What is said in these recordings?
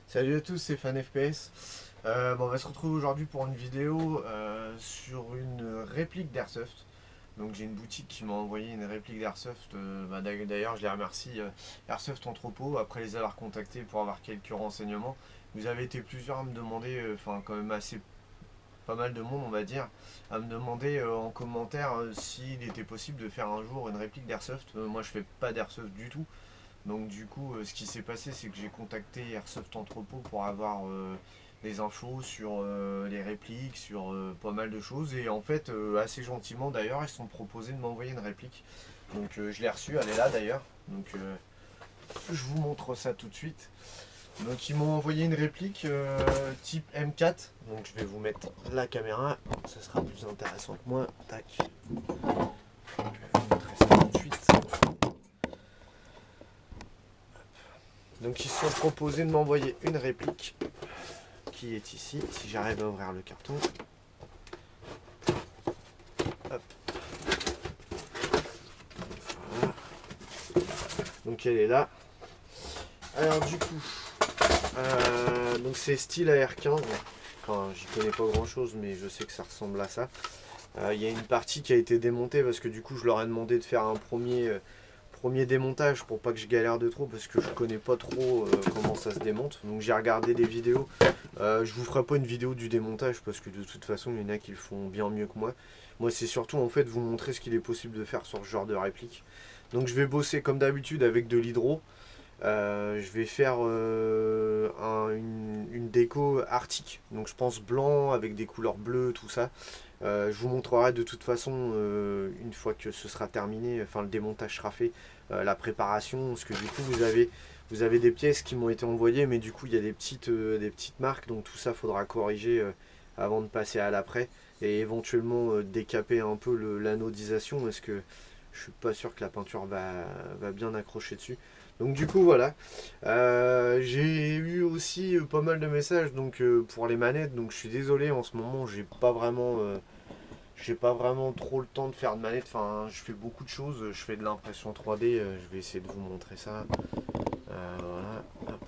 Salut à tous, c'est Fan FPS. On va se retrouver aujourd'hui pour une vidéo sur une réplique d'Airsoft. Donc j'ai une boutique qui m'a envoyé une réplique d'Airsoft. D'ailleurs, je les remercie, Airsoft Entrepôt, après les avoir contactés pour avoir quelques renseignements. Vous avez été plusieurs à me demander, enfin quand même assez pas mal de monde on va dire, à me demander en commentaire s'il était possible de faire un jour une réplique d'Airsoft. Moi je fais pas d'Airsoft du tout. Donc du coup, ce qui s'est passé, c'est que j'ai contacté Airsoft Entrepôt pour avoir des infos sur les répliques, sur pas mal de choses. Et en fait, assez gentiment d'ailleurs, ils se sont proposés de m'envoyer une réplique. Donc je l'ai reçue, elle est là d'ailleurs. Donc je vous montre ça tout de suite. Donc ils m'ont envoyé une réplique type M4. Donc je vais vous mettre la caméra, ça sera plus intéressant que moi. Tac. Je vais vous montrer ça tout de suite. Donc ils se sont proposés de m'envoyer une réplique qui est ici, si j'arrive à ouvrir le carton. Hop. Voilà. Donc elle est là. Alors du coup, donc c'est style AR-15. Enfin, j'y connais pas grand chose, mais je sais que ça ressemble à ça. Il y a une partie qui a été démontée parce que du coup je leur ai demandé de faire un premier démontage pour pas que je galère de trop parce que je connais pas trop comment ça se démonte. Donc j'ai regardé des vidéos. Je vous ferai pas une vidéo du démontage parce que de toute façon il y en a qui le font bien mieux que moi. Moi c'est surtout en fait vous montrer ce qu'il est possible de faire sur ce genre de réplique. Donc je vais bosser comme d'habitude avec de l'hydro. Je vais faire une déco arctique. Donc je pense blanc avec des couleurs bleues, tout ça. Je vous montrerai de toute façon une fois que ce sera terminé, enfin le démontage sera fait, la préparation, parce que du coup vous avez des pièces qui m'ont été envoyées, mais du coup il y a des petites marques, donc tout ça faudra corriger avant de passer à l'après, et éventuellement décaper un peu l'anodisation, parce que je suis pas sûr que la peinture va bien accrocher dessus. Donc du coup voilà, j'ai eu aussi pas mal de messages donc pour les manettes, donc je suis désolé en ce moment j'ai pas vraiment trop le temps de faire de manette, enfin je fais beaucoup de choses, je fais de l'impression 3D, je vais essayer de vous montrer ça. Voilà, hop.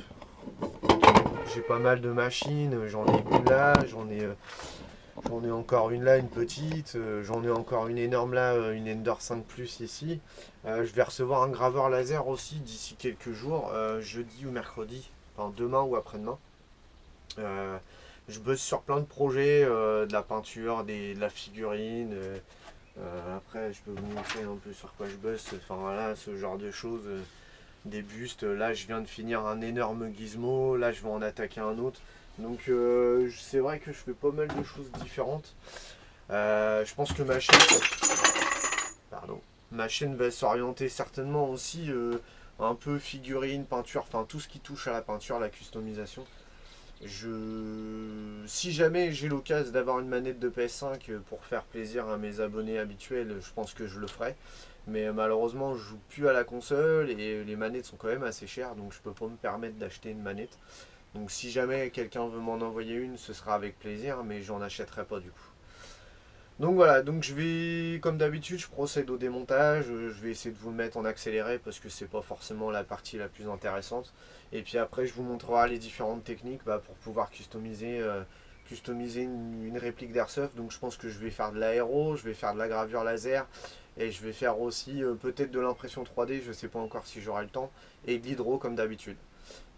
J'ai pas mal de machines, j'en ai une là, j'en ai encore une là, une petite, j'en ai encore une énorme là, une Ender 5 Plus ici. Je vais recevoir un graveur laser aussi d'ici quelques jours, jeudi ou mercredi, enfin demain ou après-demain. Je bosse sur plein de projets, de la peinture, de la figurine. Après, je peux vous montrer un peu sur quoi je bosse. Enfin voilà, ce genre de choses, des bustes. Là, je viens de finir un énorme gizmo. Là, je vais en attaquer un autre. Donc, c'est vrai que je fais pas mal de choses différentes. Je pense que ma chaîne va s'orienter certainement aussi un peu figurine, peinture, enfin tout ce qui touche à la peinture, la customisation. Si jamais j'ai l'occasion d'avoir une manette de PS5 pour faire plaisir à mes abonnés habituels, je pense que je le ferai. Mais malheureusement, je joue plus à la console et les manettes sont quand même assez chères, donc je peux pas me permettre d'acheter une manette. Donc si jamais quelqu'un veut m'en envoyer une, ce sera avec plaisir, mais j'en achèterai pas du coup. Donc voilà, donc je vais, comme d'habitude, je procède au démontage, je vais essayer de vous le mettre en accéléré parce que c'est pas forcément la partie la plus intéressante. Et puis après, je vous montrerai les différentes techniques pour pouvoir customiser une réplique d'Airsoft. Donc je pense que je vais faire de l'aéro, je vais faire de la gravure laser et je vais faire aussi peut-être de l'impression 3D, je sais pas encore si j'aurai le temps, et de l'hydro comme d'habitude.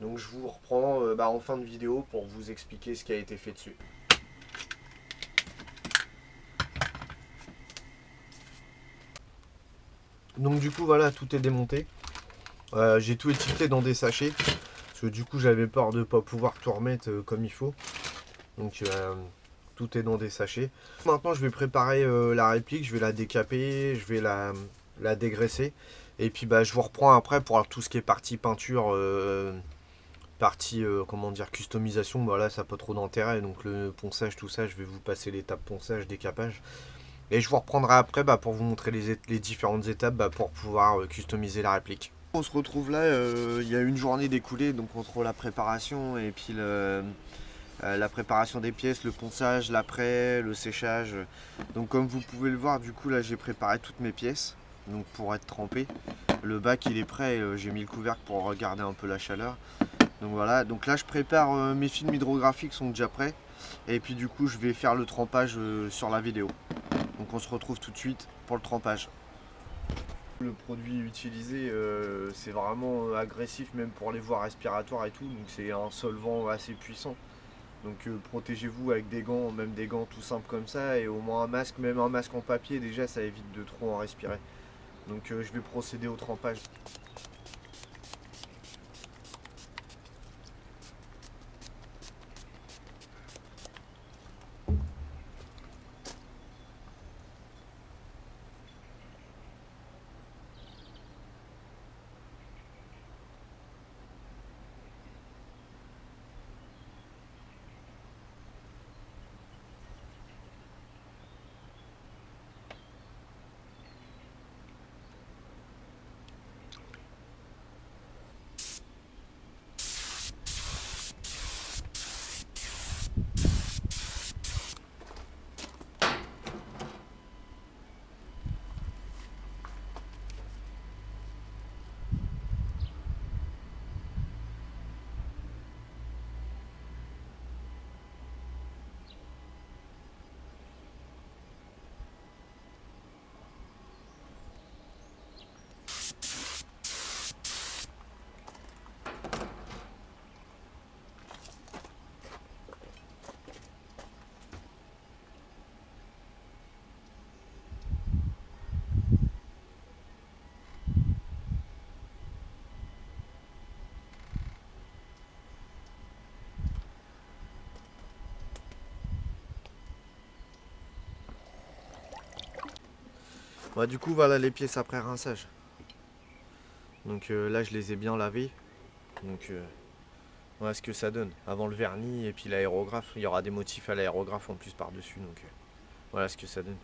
Donc je vous reprends en fin de vidéo pour vous expliquer ce qui a été fait dessus. Donc du coup voilà, tout est démonté. J'ai tout étiqueté dans des sachets. Parce que du coup j'avais peur de ne pas pouvoir tout remettre comme il faut. Donc tout est dans des sachets. Maintenant je vais préparer la réplique, je vais la décaper, je vais la dégraisser. Et puis je vous reprends après pour tout ce qui est partie peinture, partie comment dire, customisation. Là ça n'a pas trop d'intérêt. Donc le ponçage, tout ça, je vais vous passer l'étape ponçage, décapage. Et je vous reprendrai après pour vous montrer les différentes étapes pour pouvoir customiser la réplique. On se retrouve là, il y a une journée d'écoulée, donc entre la préparation et puis la préparation des pièces, le ponçage, l'après, le séchage. Donc comme vous pouvez le voir, du coup là j'ai préparé toutes mes pièces pour être trempé. Le bac il est prêt, j'ai mis le couvercle pour regarder un peu la chaleur. Donc voilà, donc là je prépare mes films hydrographiques sont déjà prêts. Et puis du coup je vais faire le trempage sur la vidéo. Donc on se retrouve tout de suite pour le trempage. Le produit utilisé c'est vraiment agressif même pour les voies respiratoires et tout. Donc c'est un solvant assez puissant. Donc protégez-vous avec des gants, même des gants tout simples comme ça. Et au moins un masque, même un masque en papier déjà ça évite de trop en respirer. Donc je vais procéder au trempage. Bah, du coup voilà les pièces après rinçage. Donc là je les ai bien lavées. Donc voilà ce que ça donne. Avant le vernis et puis l'aérographe. Il y aura des motifs à l'aérographe en plus par-dessus. Donc voilà ce que ça donne.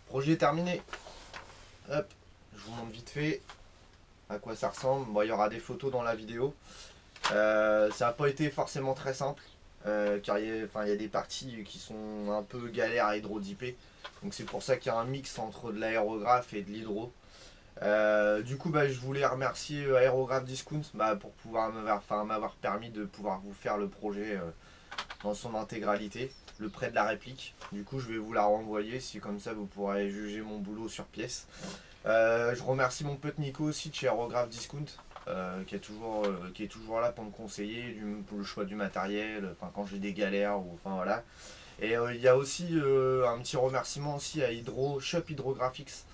Projet terminé. Hop, je vous montre vite fait à quoi ça ressemble. Bon, il y aura des photos dans la vidéo. Ça n'a pas été forcément très simple. Car il y a des parties qui sont un peu galères à hydrodiper. Donc c'est pour ça qu'il y a un mix entre de l'aérographe et de l'hydro. Du coup, je voulais remercier Aérographe Discount pour pouvoir m'avoir permis de pouvoir vous faire le projet dans son intégralité, le prêt de la réplique. Du coup, je vais vous la renvoyer, si comme ça vous pourrez juger mon boulot sur pièce. Je remercie mon pote Nico aussi de chez Aérographe Discount, qui est toujours là pour me conseiller pour le choix du matériel, quand j'ai des galères, voilà. Et il y a aussi un petit remerciement aussi à Shop Hydrographics,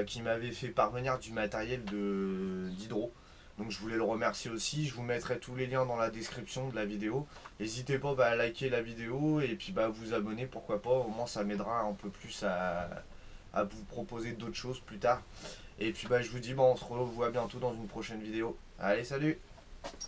qui m'avait fait parvenir du matériel d'hydro. Donc je voulais le remercier aussi. Je vous mettrai tous les liens dans la description de la vidéo. N'hésitez pas à liker la vidéo et puis vous abonner, pourquoi pas. Au moins ça m'aidera un peu plus à vous proposer d'autres choses plus tard. Et puis je vous dis on se revoit bientôt dans une prochaine vidéo. Allez, salut!